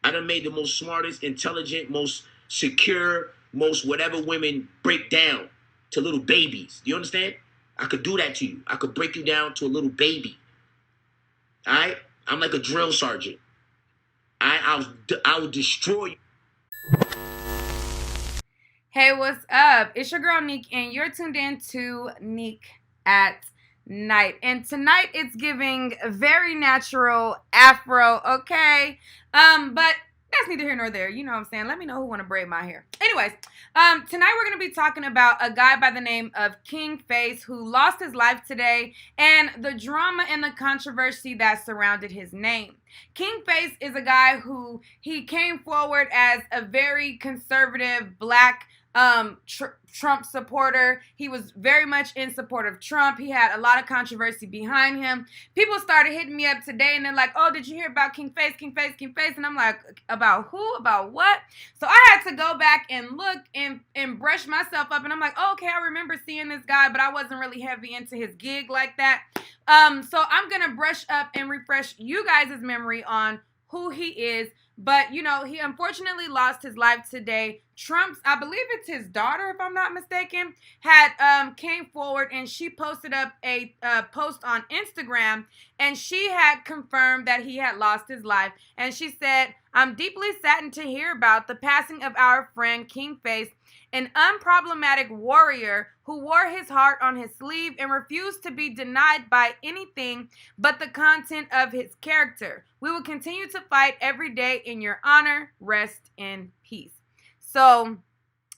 I done made the most smartest, intelligent, most secure, most whatever women break down to little babies. Do you understand? I could do that to you. I could break you down to a little baby. All right? I'm like a drill sergeant. I will destroy you. Hey, what's up? It's your girl Nique, and you're tuned in to Nique at Night. And tonight it's giving very natural Afro, okay? But that's neither here nor there. You know what I'm saying? Let me know who want to braid my hair. Anyways, tonight we're going to be talking about a guy by the name of KINGFACE who lost his life today and the drama and the controversy that surrounded his name. KINGFACE is a guy who he came forward as a very conservative black Trump supporter. He was very much in support of Trump. He had a lot of controversy behind him. People started hitting me up today and they're like, oh, did you hear about KINGFACE, KINGFACE, KINGFACE? And I'm like, about who? About what? So I had to go back and look and brush myself up. And I'm like, oh, okay, I remember seeing this guy, but I wasn't really heavy into his gig like that. So I'm going to brush up and refresh you guys' memory on who he is. But, you know, he unfortunately lost his life today. Trump's, I believe it's his daughter, if I'm not mistaken, had came forward and she posted up a post on Instagram, and she had confirmed that he had lost his life. And she said, I'm deeply saddened to hear about the passing of our friend KINGFACE, an unproblematic warrior who wore his heart on his sleeve and refused to be denied by anything but the content of his character. We will continue to fight every day in your honor. Rest in peace. So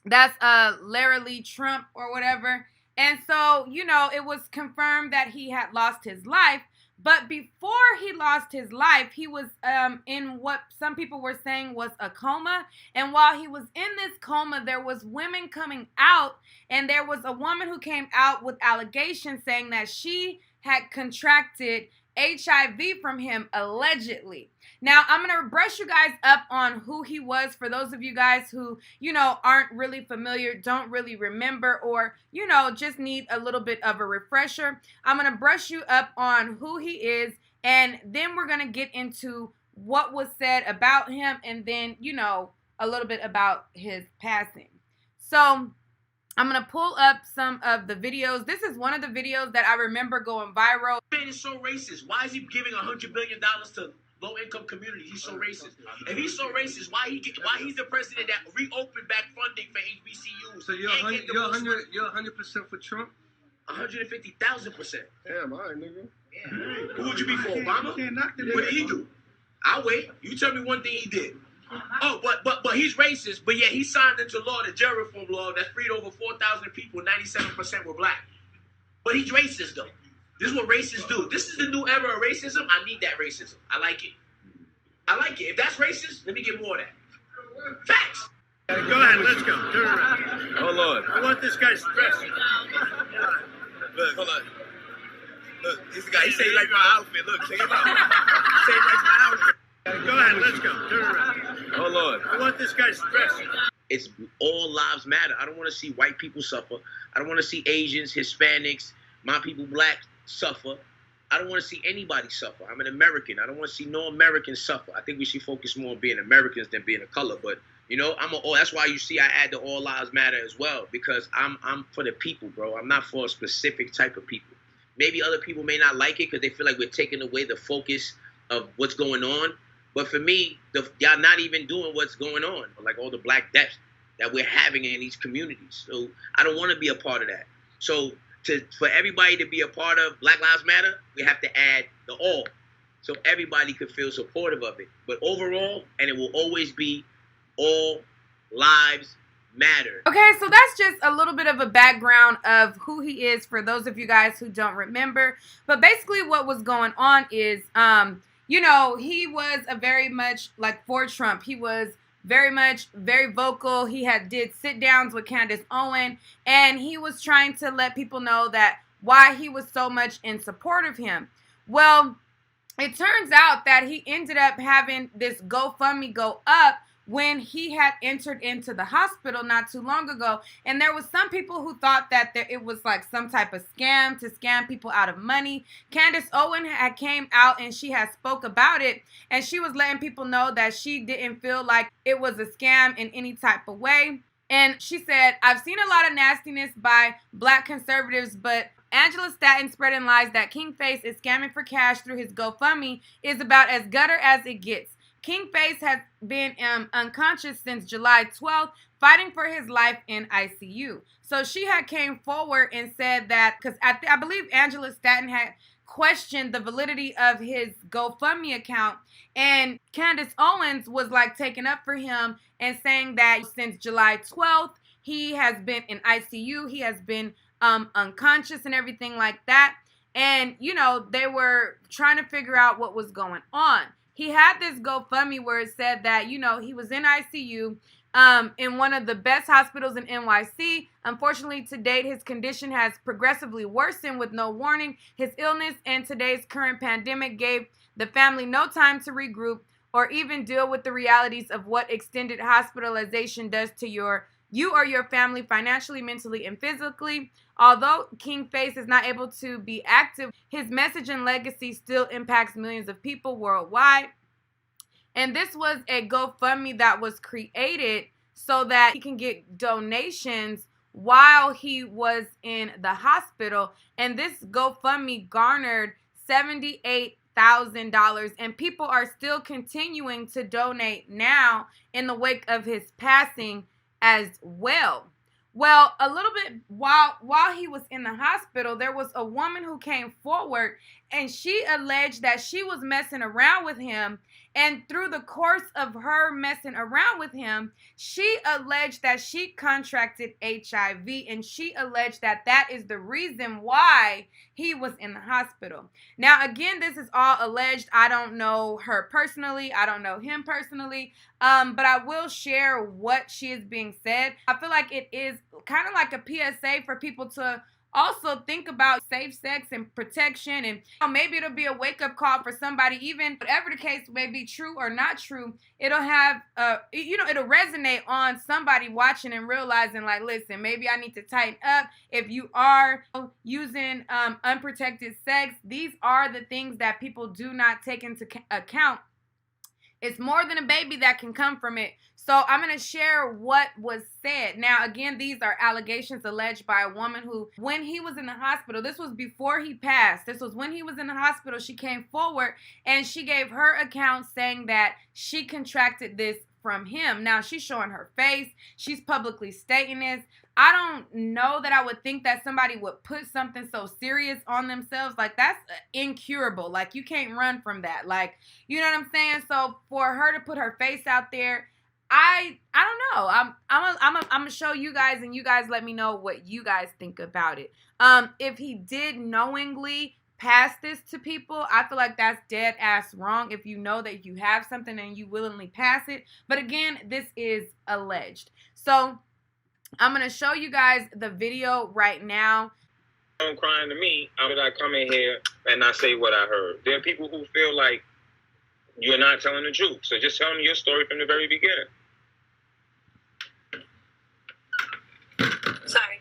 that's Larry Lee Trump or whatever. And so, you know, it was confirmed that he had lost his life. But before he lost his life, he was in what some people were saying was a coma. And while he was in this coma, there was women coming out. And there was a woman who came out with allegations saying that she had contracted HIV from him, allegedly. Now, I'm going to brush you guys up on who he was for those of you guys who, you know, aren't really familiar, don't really remember, or, you know, just need a little bit of a refresher. I'm going to brush you up on who he is, and then we're going to get into what was said about him, and then, you know, a little bit about his passing. So I'm going to pull up some of the videos. This is one of the videos that I remember going viral. Man is so racist. Why is he giving $100 billion to low-income communities? He's so racist. If he's so racist, why he's the president that reopened back funding for HBCUs? So you're 100% for Trump? 150,000%. Damn, all right, nigga. Yeah. Who would you be for, Obama? What did he do? I'll wait. You tell me one thing he did. Oh, but he's racist. But yeah, he signed into law the jail reform law that freed over 4,000 people. 97% were black. But he's racist though. This is what racists do. This is the new era of racism. I need that racism. I like it. I like it. If that's racist, let me get more of that. Facts. Go ahead, let's go. Turn around. Oh, Lord. I want this guy's dress. Look, hold on. Look, this guy, he say he like my outfit. Look, check him out. He say he likes my outfit. Go ahead, let's go. Turn around. Oh, Lord. I want this guy's dress. It's all lives matter. I don't want to see white people suffer. I don't want to see Asians, Hispanics, my people, black suffer. I don't want to see anybody suffer. I'm an American. I don't want to see no Americans suffer. I think we should focus more on being Americans than being a color. But you know, that's why you see I add the all lives matter as well, because I'm for the people, bro. I'm not for a specific type of people. Maybe other people may not like it because they feel like we're taking away the focus of what's going on. But for me, y'all not even doing what's going on, like all the black deaths that we're having in these communities. So I don't want to be a part of that. So for everybody to be a part of Black Lives Matter, we have to add the all, so everybody could feel supportive of it. But overall, and it will always be all lives matter. Okay, so that's just a little bit of a background of who he is for those of you guys who don't remember. But basically what was going on is, you know, he was a very much like for Trump. He was very vocal. He did sit downs with Candace Owen, and he was trying to let people know that why he was so much in support of him. Well, it turns out that he ended up having this GoFundMe go up when he had entered into the hospital not too long ago. And there was some people who thought that it was like some type of scam to scam people out of money. Candace Owen had came out and she had spoke about it, and she was letting people know that she didn't feel like it was a scam in any type of way. And she said, I've seen a lot of nastiness by Black conservatives, but Angela Statton spreading lies that KINGFACE is scamming for cash through his GoFundMe is about as gutter as it gets. KINGFACE has been unconscious since July 12th, fighting for his life in ICU. So she had came forward and said that, because I believe Angela Statton had questioned the validity of his GoFundMe account, and Candace Owens was like taking up for him and saying that since July 12th, he has been in ICU, he has been unconscious and everything like that. And, you know, they were trying to figure out what was going on. He had this GoFundMe where it said that, you know, he was in ICU in one of the best hospitals in NYC. Unfortunately, to date, his condition has progressively worsened with no warning. His illness and today's current pandemic gave the family no time to regroup or even deal with the realities of what extended hospitalization does to you or your family financially, mentally, and physically. Although KINGFACE is not able to be active, his message and legacy still impacts millions of people worldwide. And this was a GoFundMe that was created so that he can get donations while he was in the hospital. And this GoFundMe garnered $78,000, and people are still continuing to donate now in the wake of his passing as well. Well, a little bit while he was in the hospital, there was a woman who came forward and she alleged that she was messing around with him. And through the course of her messing around with him, she alleged that she contracted HIV, and she alleged that that is the reason why he was in the hospital. Now, again, this is all alleged. I don't know her personally. I don't know him personally. But I will share what she is being said. I feel like it is kind of like a PSA for people to also think about safe sex and protection, and maybe it'll be a wake-up call for somebody. Even whatever the case may be, true or not true, it'll have it'll resonate on somebody watching and realizing, like, listen, maybe I need to tighten up. If you are using unprotected sex, these are the things that people do not take into account. It's more than a baby that can come from it. So I'm going to share what was said. Now, again, these are allegations alleged by a woman who, when he was in the hospital, this was before he passed. This was when he was in the hospital. She came forward and she gave her account saying that she contracted this from him. Now, she's showing her face. She's publicly stating this. I don't know that I would think that somebody would put something so serious on themselves. Like, that's incurable. Like, you can't run from that. Like, you know what I'm saying? So for her to put her face out there, I don't know. I'm gonna show you guys, and you guys let me know what you guys think about it. If he did knowingly pass this to people, I feel like that's dead ass wrong. If you know that you have something and you willingly pass it, but again, this is alleged. So I'm gonna show you guys the video right now. Don't crying to me. How did I come in here and not say what I heard? There are people who feel like you're not telling the truth. So just tell me your story from the very beginning. Sorry.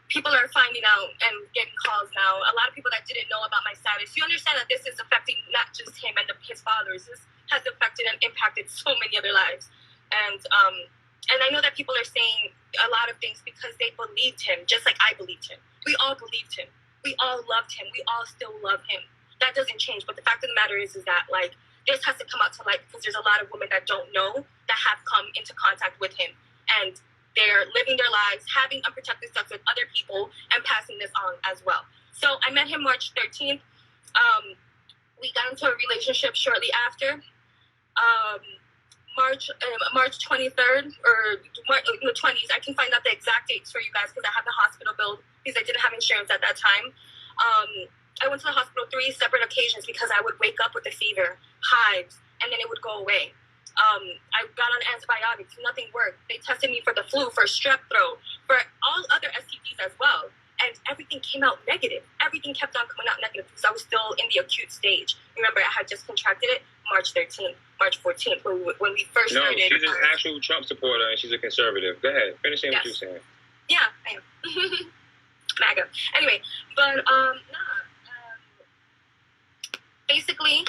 People are finding out and getting calls now. A lot of people that didn't know about my status. You understand that this is affecting not just him and his followers. This has affected and impacted so many other lives. And I know that people are saying a lot of things because they believed him, just like I believed him. We all believed him. We all loved him. We all still love him. That doesn't change. But the fact of the matter is that, like, this has to come out to light because there's a lot of women that don't know that have come into contact with him. And they're living their lives, having unprotected sex with other people, and passing this on as well. So I met him March 13th. We got into a relationship shortly after. March 23rd or 20s. I can find out the exact dates for you guys because I have the hospital bill because I didn't have insurance at that time. I went to the hospital 3 separate occasions because I would wake up with a fever, hives, and then it would go away. I got on antibiotics, nothing worked. They tested me for the flu, for strep throat, for all other STDs as well. And everything came out negative. Everything kept on coming out negative because I was still in the acute stage. Remember, I had just contracted it March 13th. March 14th when we first No, started. she's an actual Trump supporter and she's a conservative. Go ahead, finish saying what you're saying. Yeah, I am. MAGA. Anyway, but basically,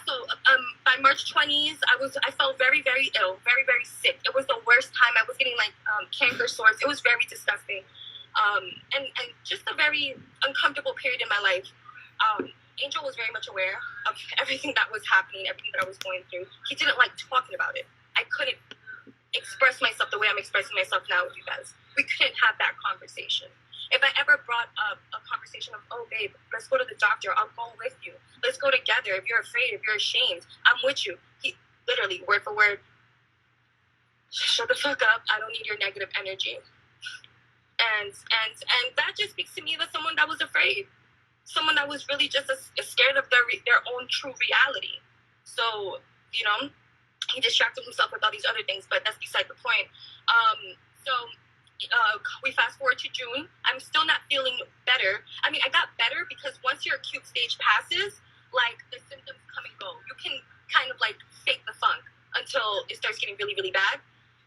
so by March 20th, I felt very, very ill, very, very sick. It was the worst time. I was getting like canker sores. It was very disgusting, and just a very uncomfortable period in my life. Angel was very much aware of everything that was happening, everything that I was going through. He didn't like talking about it. I couldn't express myself the way I'm expressing myself now with you guys. We couldn't have that conversation. If I ever brought up a conversation of, oh, babe, let's go to the doctor. I'll go with you. Let's go together. If you're afraid, if you're ashamed, I'm with you. He literally, word for word, shut the fuck up. I don't need your negative energy. And that just speaks to me as someone that was afraid. Someone that was really just scared of their own true reality. So, you know, he distracted himself with all these other things, but that's beside the point. We fast forward to June. I'm still not feeling better. I mean, I got better because once your acute stage passes, like, the symptoms come and go. You can kind of like fake the funk until it starts getting really, really bad.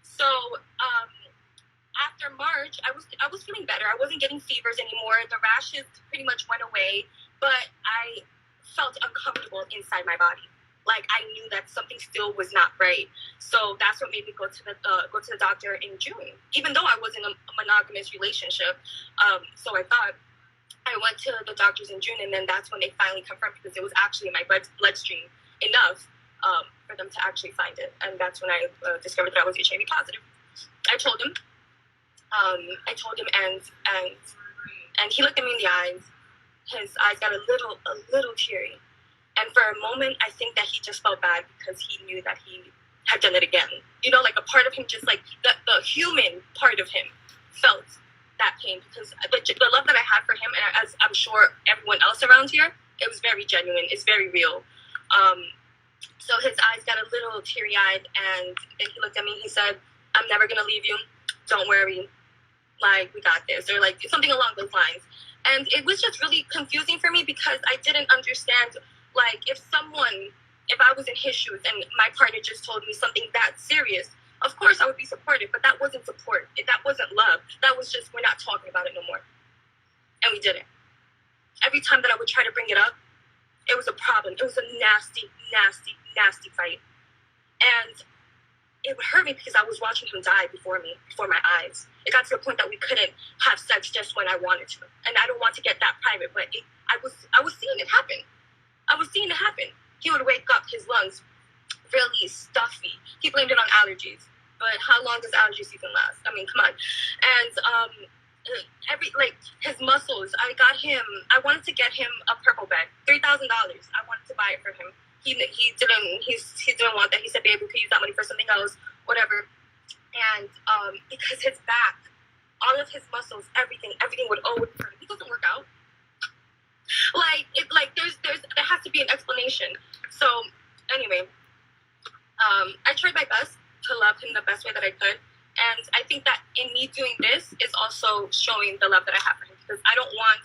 So after March, I was feeling better. I wasn't getting fevers anymore. The rashes pretty much went away, but I felt uncomfortable inside my body. Like, I knew that something still was not right. So that's what made me go to the doctor in June, even though I was in a monogamous relationship. So I thought, I went to the doctors in June, and then that's when they finally confirmed, because it was actually in my bloodstream enough for them to actually find it. And that's when I discovered that I was HIV positive. I told him, and he looked at me in the eyes. His eyes got a little teary. And for a moment, I think that he just felt bad because he knew that he had done it again. You know, like a part of him, just like the human part of him felt that pain, because the love that I had for him, and as I'm sure everyone else around here, it was very genuine. It's very real. So his eyes got a little teary-eyed, and then he looked at me. He said, "I'm never going to leave you. Don't worry. Like, we got this," or like something along those lines. And it was just really confusing for me because I didn't understand. Like, if I was in his shoes and my partner just told me something that serious, of course I would be supportive, but that wasn't support. That wasn't love. That was just, we're not talking about it no more. And we didn't. Every time that I would try to bring it up, it was a problem. It was a nasty, nasty, nasty fight. And it would hurt me because I was watching him die before my eyes. It got to the point that we couldn't have sex just when I wanted to. And I don't want to get that private, but I was seeing it happen. I was seeing it happen. He would wake up, his lungs really stuffy. He blamed it on allergies. But how long does allergy season last? I mean, come on. And his muscles, I wanted to get him a purple bag, $3,000. I wanted to buy it for him. He didn't want that. He said, "Babe, we could use that money for something else, whatever." And because his back, all of his muscles, everything would always hurt. He doesn't work out. There has to be an explanation. So anyway, I tried my best to love him the best way that I could, and I think that in me doing this is also showing the love that I have for him, because I don't want.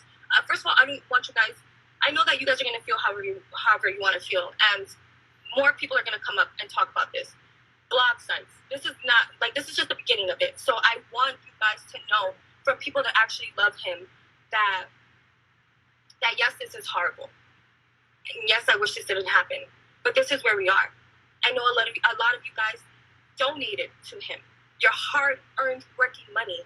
First of all, I don't want you guys. I know that you guys are gonna feel however you want to feel, and more people are gonna come up and talk about this. Blog sites. This is just the beginning of it. So I want you guys to know from people that actually love him that yes, this is horrible. And yes, I wish this didn't happen. But this is where we are. I know a lot of you guys donated to him. Your hard-earned working money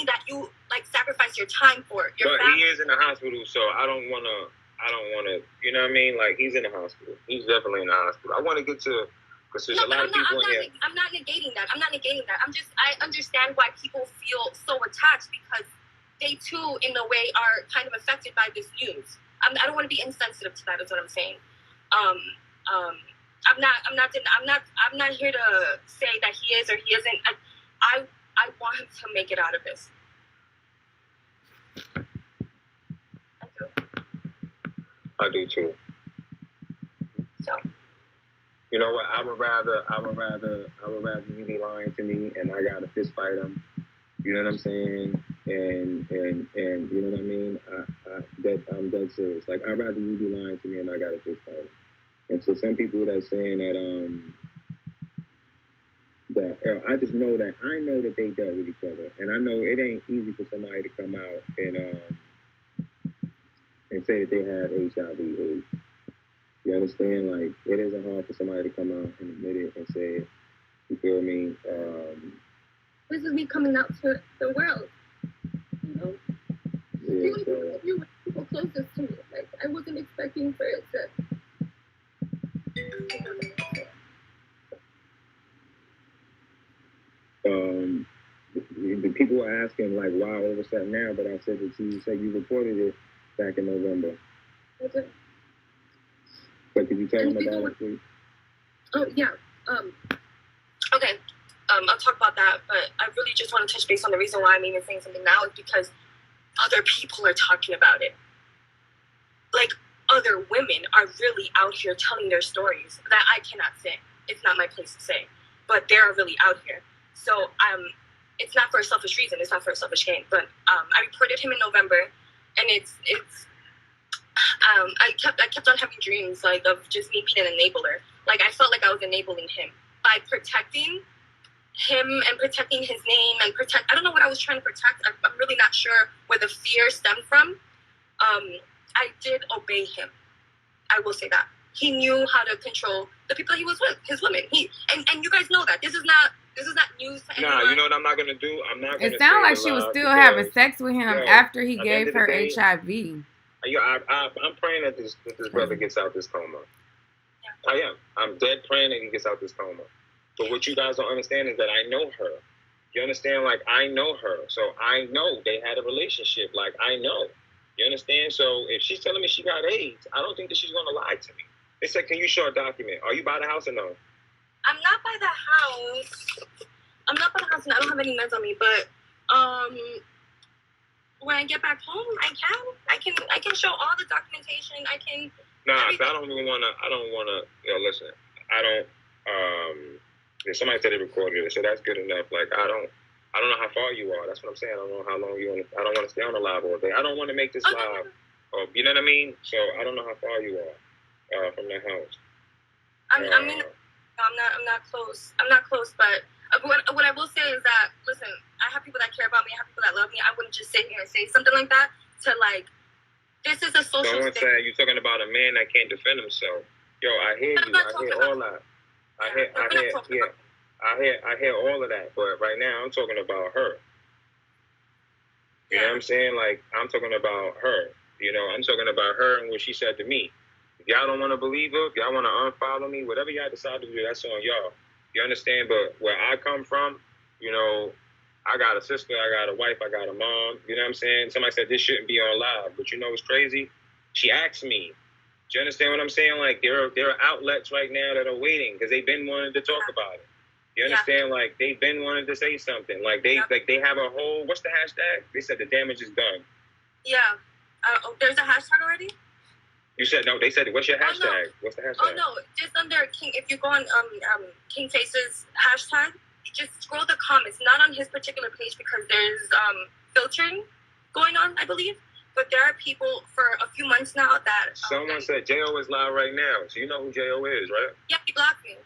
that you sacrifice your time for. But he is in the hospital, so I don't wanna. You know what I mean? Like, he's in the hospital. He's definitely in the hospital. I want to get to, because there's a lot of people in here. I'm not negating that. I understand why people feel so attached, because they too, in a way, are kind of affected by this news. I don't want to be insensitive to that. Is what I'm saying. I'm not here to say that he is or he isn't. I want him to make it out of this. I do too. So. You know what? I would rather you be lying to me and I gotta fist fight him. You know what I'm saying? And you know what I mean? I'm dead serious. Like, I'd rather you be lying to me and I gotta fist fight him. And so some people that saying that I just know that they dealt with each other, and I know it ain't easy for somebody to come out and say that they have HIV/AIDS. You understand? Like, it isn't hard for somebody to come out and admit it and say it. You feel me? This is me coming out to the world. You know? Yeah, so, you were people closest to me. Like, I wasn't expecting for it to. the people were asking, like, why all of a sudden now? But I said that you said you reported it back in November. Okay. But could you tell them about it, please? Oh, yeah. Okay. I'll talk about that, but I really just want to touch base on the reason why I'm even saying something now is because other people are talking about it. Like, other women are really out here telling their stories that I cannot say. It's not my place to say, but they're really out here. So it's not for a selfish reason. It's not for a selfish gain. But I reported him in November, and I kept on having dreams like of just me being an enabler. Like, I felt like I was enabling him by protecting him and protecting his name and I don't know what I was trying to protect. I'm really not sure where the fear stemmed from. I did obey him. I will say that. He knew how to control the people he was with, his women. And you guys know that. This is not news to anyone. Nah, you know what I'm not gonna do? I'm not gonna. It sounded like she was still having sex with him after he gave her day, HIV. I'm praying that this brother gets out this coma. Yeah. I am. I'm dead praying that he gets out this coma. But what you guys don't understand is that I know her. You understand? Like, I know her. So I know they had a relationship. Like, I know. You understand? So if she's telling me she got AIDS, I don't think that she's going to lie to me. They said, can you show a document? Are you by the house or no? I'm not by the house. And I don't have any meds on me. But when I get back home, I can show all the documentation. I can. Nah, I don't want to. Listen. I don't. Somebody said they recorded it, so that's good enough. Like, I don't know how far you are. That's what I'm saying. I don't know how long you want. I don't want to stay on the live all day. I don't want to make this live. Or, you know what I mean? So I don't know how far you are from that house. I'm not close. I'm not close, but what I will say is that, listen, I have people that care about me. I have people that love me. I wouldn't just sit here and say something like that to, like, this is a social Someone said you're talking about a man that can't defend himself. Yo, I hear you. I hear all that. I hear all of that. But right now, I'm talking about her. You know what I'm saying? Like, I'm talking about her. You know, I'm talking about her and what she said to me. If y'all don't want to believe her, if y'all want to unfollow me, whatever y'all decide to do, that's on y'all. You understand? But where I come from, you know, I got a sister, I got a wife, I got a mom. You know what I'm saying? Somebody said this shouldn't be on live. But you know what's crazy? She asked me. Do you understand what I'm saying? Like, there are outlets right now that are waiting because they've been wanting to talk about it. You understand? Yeah. Like, they've been wanting to say something. Like, they have a whole, what's the hashtag? They said the damage is done. Yeah. There's a hashtag already? You said, no, they said, what's your hashtag? Oh, no. What's the hashtag? Oh, no. Just under King, if you go on KINGFACE's hashtag, just scroll the comments. Not on his particular page because there's filtering going on, I believe. But there are people for a few months now that... Someone said J.O. is live right now. So you know who J.O. is, right? Yeah, he blocked me.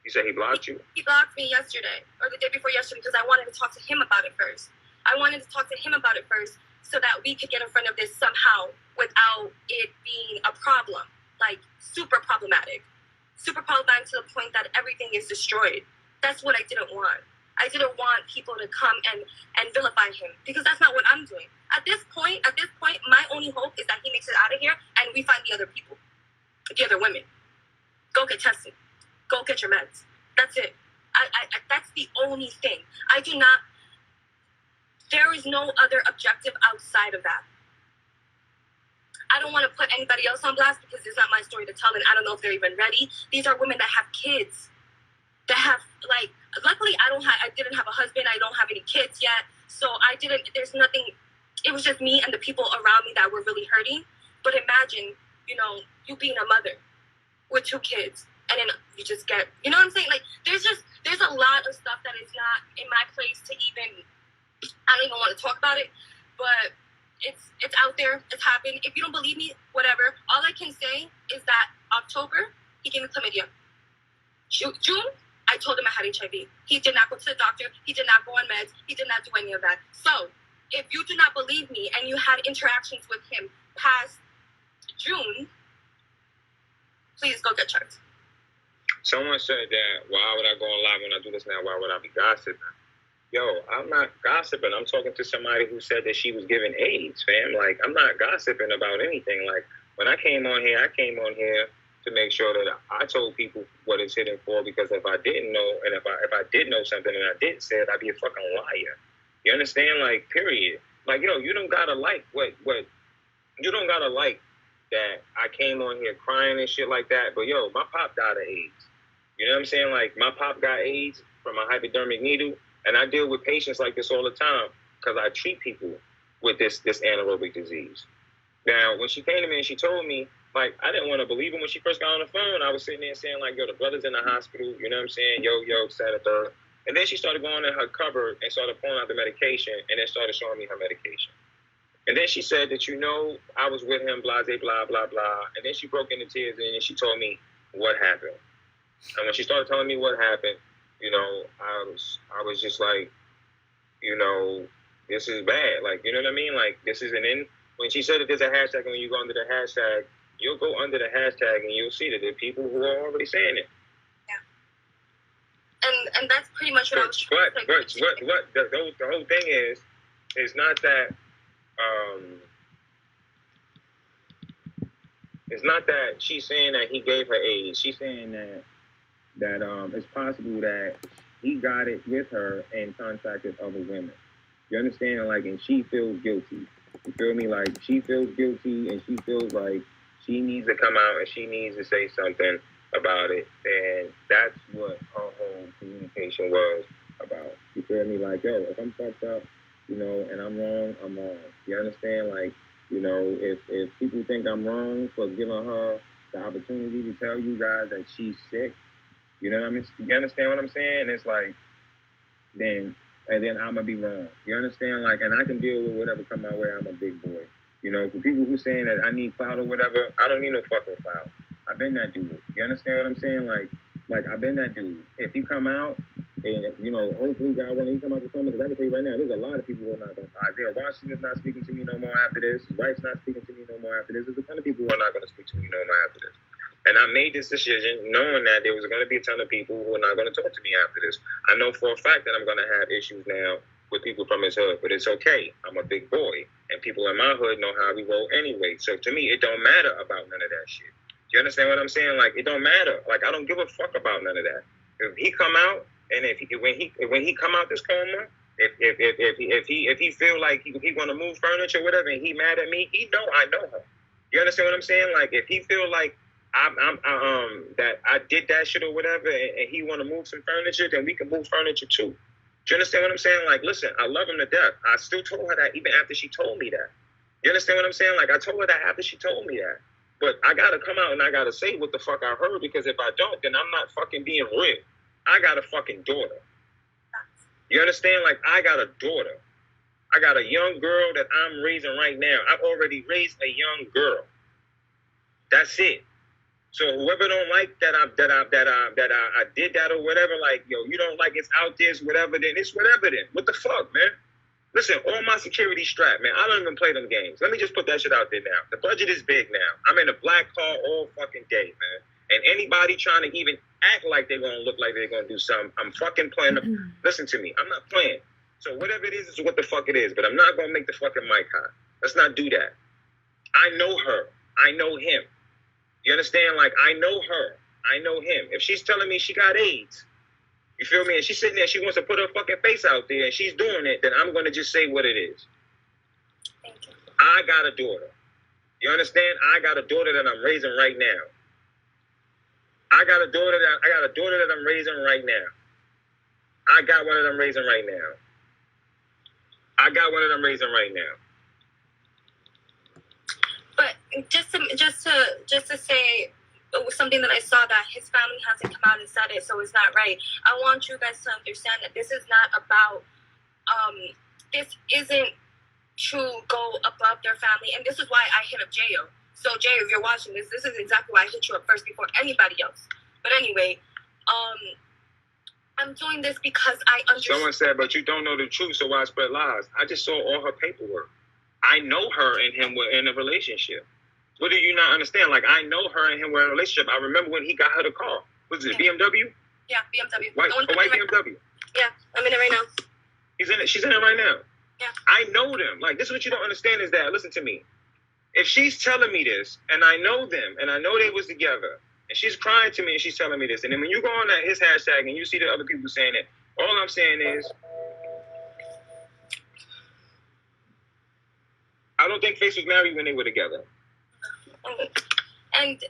You said he blocked you? He blocked me yesterday, or the day before yesterday, because I wanted to talk to him about it first. So that we could get in front of this somehow without it being a problem. Like, super problematic. Super problematic to the point that everything is destroyed. That's what I didn't want. I didn't want people to come and vilify him because that's not what I'm doing. At this point, my only hope is that he makes it out of here and we find the other people, the other women. Go get tested. Go get your meds. That's it. I that's the only thing. There is no other objective outside of that. I don't want to put anybody else on blast because it's not my story to tell and I don't know if they're even ready. These are women that have kids. That have, like, luckily I didn't have a husband. I don't have any kids yet. So there's nothing, it was just me and the people around me that were really hurting. But imagine, you know, you being a mother with 2 kids and then you just get, you know what I'm saying? Like, there's a lot of stuff that is not in my place to even, I don't even want to talk about it, but it's out there, it's happened. If you don't believe me, whatever. All I can say is that I'll October, he gave me chlamydia. June, I told him I had HIV. He did not go to the doctor. He did not go on meds. He did not do any of that. So, if you do not believe me and you had interactions with him past June, please go get checked. Someone said that, why would I go on live when I do this now? Why would I be gossiping? Yo, I'm not gossiping. I'm talking to somebody who said that she was given AIDS, fam. Like, I'm not gossiping about anything. Like, when I came on here to make sure that I told people what it's hitting for, because if I didn't know, and if I did know something and I didn't say it, I'd be a fucking liar. You understand? Like, period. Like, yo, you don't gotta like what you don't gotta like that I came on here crying and shit like that. But yo, my pop died of AIDS. You know what I'm saying? Like, my pop got AIDS from a hypodermic needle, and I deal with patients like this all the time because I treat people with this anaerobic disease. Now, when she came to me and she told me, like, I didn't want to believe it when she first got on the phone. I was sitting there saying, like, yo, the brother's in the hospital, you know what I'm saying? Yo, sad at third. And then she started going in her cupboard and started pulling out the medication, and then started showing me her medication. And then she said that, you know, I was with him, blah, blah, blah, blah. And then she broke into tears, and she told me what happened. And when she started telling me what happened, you know, I was just like, you know, this is bad. Like, you know what I mean? Like, this isn't in. When she said that there's a hashtag, and when you go under the hashtag, you'll go under the hashtag and you'll see that there are people who are already saying it. Yeah. And that's pretty much what I was trying to say. But the whole thing is not that it's not that she's saying that he gave her AIDS. She's saying that it's possible that he got it with her and contacted other women. You understand? Like, and she feels guilty. You feel me? Like, she feels guilty, and she feels like she needs to come out and she needs to say something about it. And that's what her whole communication was about. You feel me? Like, yo, if I'm fucked up, you know, and I'm wrong, I'm wrong. You understand? Like, you know, if people think I'm wrong for giving her the opportunity to tell you guys that she's sick, you know what I mean? You understand what I'm saying? It's like, then I'm going to be wrong. You understand? Like, and I can deal with whatever come my way. I'm a big boy. You know, for people who saying that I need clout or whatever, I don't need no fucking clout. I've been that dude. You understand what I'm saying? Like I've been that dude. If you come out, and, you know, hopefully God, when you come out to something, because I can tell you right now, there's a lot of people who are not going to. Isaiah Washington's not speaking to me no more after this. Wright's not speaking to me no more after this. There's a ton of people who are not going to speak to me no more after this. And I made this decision knowing that there was going to be a ton of people who are not going to talk to me after this. I know for a fact that I'm going to have issues now with people from his hood, but it's okay. I'm a big boy, and people in my hood know how we roll anyway. So to me, it don't matter about none of that shit. You understand what I'm saying? Like, it don't matter. Like, I don't give a fuck about none of that. If he come out, and when he come out this coma, if he feel like he want to move furniture or whatever, and he mad at me, he know I know him. You understand what I'm saying? Like, if he feel like that I did that shit or whatever, and he want to move some furniture, then we can move furniture too. Do you understand what I'm saying? Like, listen, I love him to death. I still told her that even after she told me that. You understand what I'm saying? Like, I told her that after she told me that. But I gotta come out and I gotta say what the fuck I heard, because if I don't, then I'm not fucking being real. I got a fucking daughter. You understand? Like, I got a daughter. I got a young girl that I'm raising right now. I've already raised a young girl. That's it. So whoever don't like that I did that or whatever, like, yo, you don't like it's out there, it's whatever, then it's whatever then. What the fuck, man? Listen, all my security strapped, man. I don't even play them games. Let me just put that shit out there now. The budget is big now. I'm in a black car all fucking day, man. And anybody trying to even act like they're going to look like they're going to do something, I'm fucking playing them. Listen to me. I'm not playing. So whatever it is what the fuck it is. But I'm not going to make the fucking mic hot. Let's not do that. I know her. I know him. You understand? Like, I know her. I know him. If she's telling me she got AIDS, you feel me? And she's sitting there, she wants to put her fucking face out there, and she's doing it, then I'm going to just say what it is. Thank you. I got a daughter. You understand? I got a daughter that I'm raising right now. I got a daughter that I'm raising right now. I got one of them raising right now. I got one of them raising right now. But just to say something that I saw, that his family hasn't come out and said it, so it's not right. I want you guys to understand that this is not about this isn't to go above their family, and this is why I hit up J.O. So Jay, if you're watching this, this is exactly why I hit you up first before anybody else. But anyway, I'm doing this because I understand. Someone said, but you don't know the truth, so why spread lies? I just saw all her paperwork. I know her and him were in a relationship. What do you not understand? Like, I know her and him were in a relationship. I remember when he got her the car. Was it BMW? Yeah, BMW. White BMW. Yeah, I'm in it right now. He's in it. She's in it right now. Yeah. I know them. Like, this is what you don't understand is that, listen to me. If she's telling me this, and I know them, and I know they was together, and she's crying to me, and she's telling me this, and then when you go on his hashtag and you see the other people saying it, all I'm saying is, I don't think Face was married when they were together. And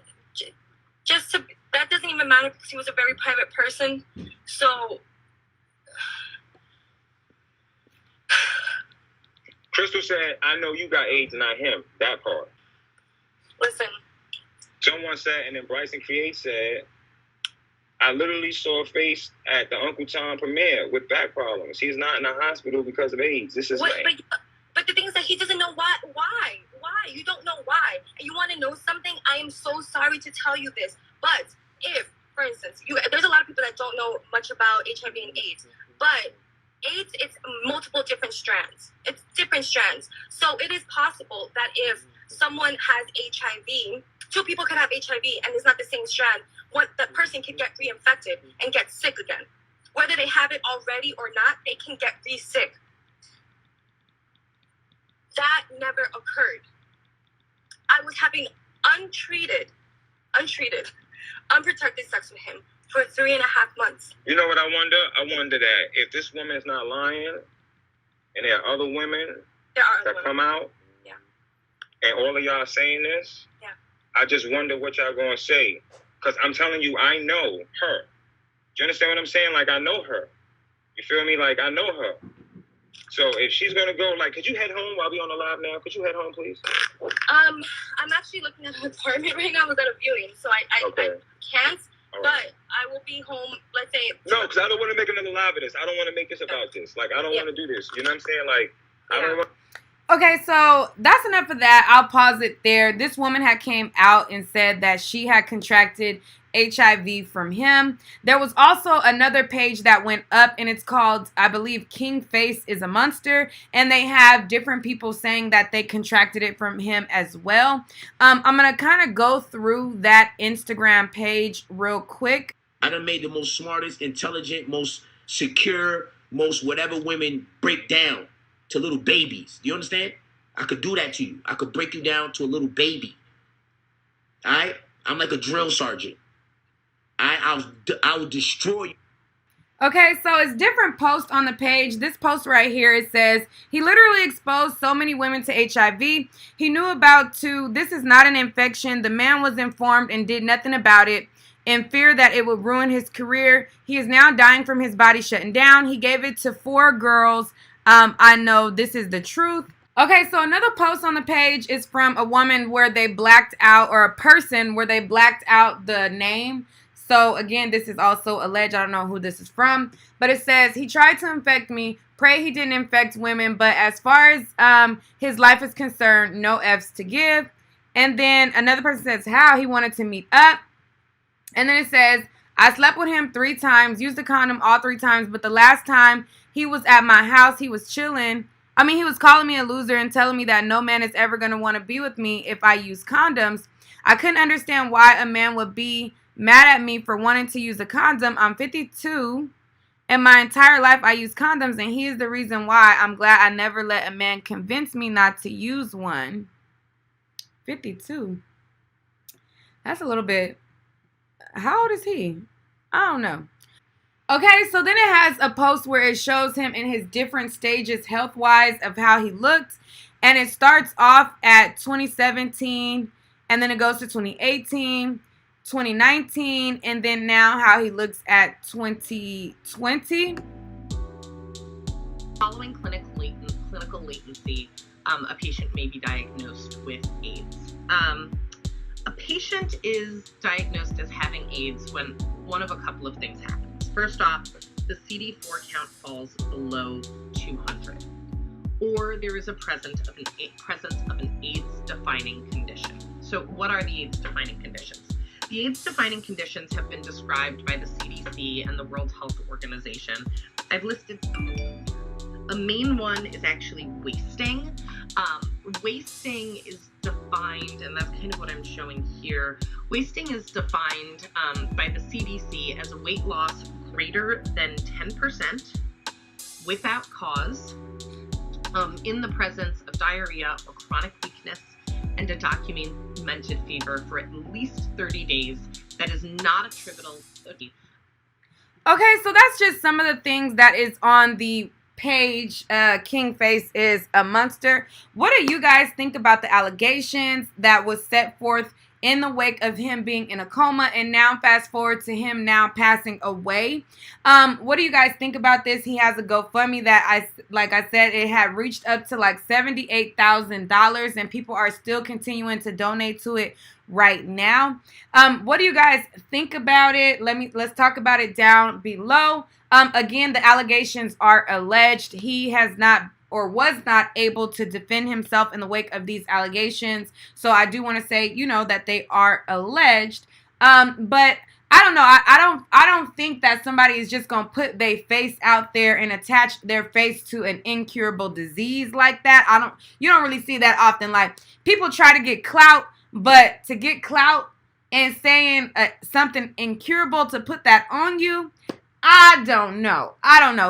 just to, that doesn't even matter because he was a very private person. So Crystal said, I know you got AIDS, not him. That part. Listen. Someone said, and then Bryson Create said, I literally saw Face at the Uncle Tom premiere with back problems. He's not in the hospital because of AIDS. This is But the thing is that he doesn't know why. Why? You don't know why. And you want to know something? I am so sorry to tell you this. But if, for instance, there's a lot of people that don't know much about HIV and AIDS. But AIDS, it's multiple different strands. It's different strands. So it is possible that if someone has HIV, two people can have HIV and it's not the same strand, the person can get reinfected and get sick again. Whether they have it already or not, they can get re-sick. That never occurred. I was having untreated, unprotected sex with him for 3.5 months. You know what I wonder? I wonder that if this woman is not lying, and there are other women that come out, yeah, and all of y'all saying this, yeah, I just wonder what y'all gonna say. Because I'm telling you, I know her. Do you understand what I'm saying? Like, I know her. You feel me? Like, I know her. So if she's gonna go, like, could you head home while we on the live now? Could you head home, please? I'm actually looking at an apartment right now. I was at a viewing, so I can't. Right. But I will be home. Let's say. No, because I don't want to make another live of this. I don't want to make this about this. Like, I don't want to do this. You know what I'm saying? Like, I don't want. Okay, so that's enough of that. I'll pause it there. This woman had came out and said that she had contracted HIV from him. There was also another page that went up, and it's called, I believe, KINGFACE is a monster, and they have different people saying that they contracted it from him as well. I'm gonna kind of go through that Instagram page real quick. I done made the most smartest, intelligent, most secure, most whatever women break down to little babies. Do you understand? I could do that to you. I could break you down to a little baby. All right? I'm like a drill sergeant. I will destroy you. Okay, so it's different posts on the page. This post right here, it says, he literally exposed so many women to HIV. He knew about 2. This is not an infection. The man was informed and did nothing about it in fear that it would ruin his career. He is now dying from his body shutting down. He gave it to 4 girls. I know this is the truth. Okay, so another post on the page is from a woman where they blacked out, or a person where they blacked out the name. So, again, this is also alleged. I don't know who this is from. But it says, he tried to infect me. Pray he didn't infect women. But as far as his life is concerned, no F's to give. And then another person says how he wanted to meet up. And then it says, I slept with him 3 times, used the condom all 3 times. But the last time he was at my house, he was chilling. I mean, he was calling me a loser and telling me that no man is ever going to want to be with me if I use condoms. I couldn't understand why a man would be mad at me for wanting to use a condom. I'm 52, and my entire life I use condoms, and he is the reason why. I'm glad I never let a man convince me not to use one. 52. That's a little bit. How old is he? I don't know. Okay, so then it has a post where it shows him in his different stages health-wise of how he looked. And it starts off at 2017, and then it goes to 2018, 2019, and then now how he looks at 2020. Following clinical latency, a patient may be diagnosed with AIDS. A patient is diagnosed as having AIDS when one of a couple of things happens. First off, the CD4 count falls below 200, or there is a presence of an AIDS-defining condition. So what are the AIDS-defining conditions? The AIDS-defining conditions have been described by the CDC and the World Health Organization. I've listed some. A main one is actually wasting. Wasting is defined, and that's kind of what I'm showing here. Wasting is defined by the CDC as a weight loss greater than 10% without cause, in the presence of diarrhea or chronic weakness, and a documented fever for at least 30 days that is not attributable. Okay, so that's just some of the things that is on the page. KINGFACE is a monster. What do you guys think about the allegations that was set forth in the wake of him being in a coma, and now fast forward to him now passing away? What do you guys think about this? He has a GoFundMe that like I said, it had reached up to like $78,000, and people are still continuing to donate to it right now. What do you guys think about it? Let's talk about it down below. Again, the allegations are alleged. He has not or was not able to defend himself in the wake of these allegations. So I do want to say, you know, that they are alleged. But I don't know. I don't think that somebody is just gonna put their face out there and attach their face to an incurable disease like that. You don't really see that often. Like, people try to get clout, but to get clout and saying something incurable, to put that on you, I don't know.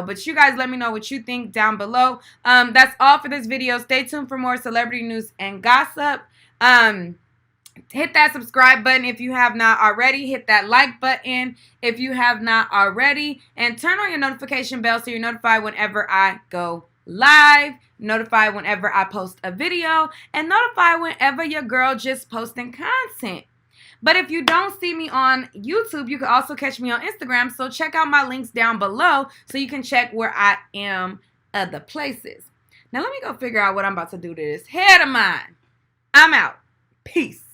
But you guys let me know what you think down below. That's all for this video. Stay tuned for more celebrity news and gossip. Hit that subscribe button if you have not already. Hit that like button if you have not already. And turn on your notification bell so you're notified whenever I go live. Notified whenever I post a video. And notified whenever your girl just posting content. But if you don't see me on YouTube, you can also catch me on Instagram. So check out my links down below so you can check where I am other places. Now let me go figure out what I'm about to do to this head of mine. I'm out. Peace.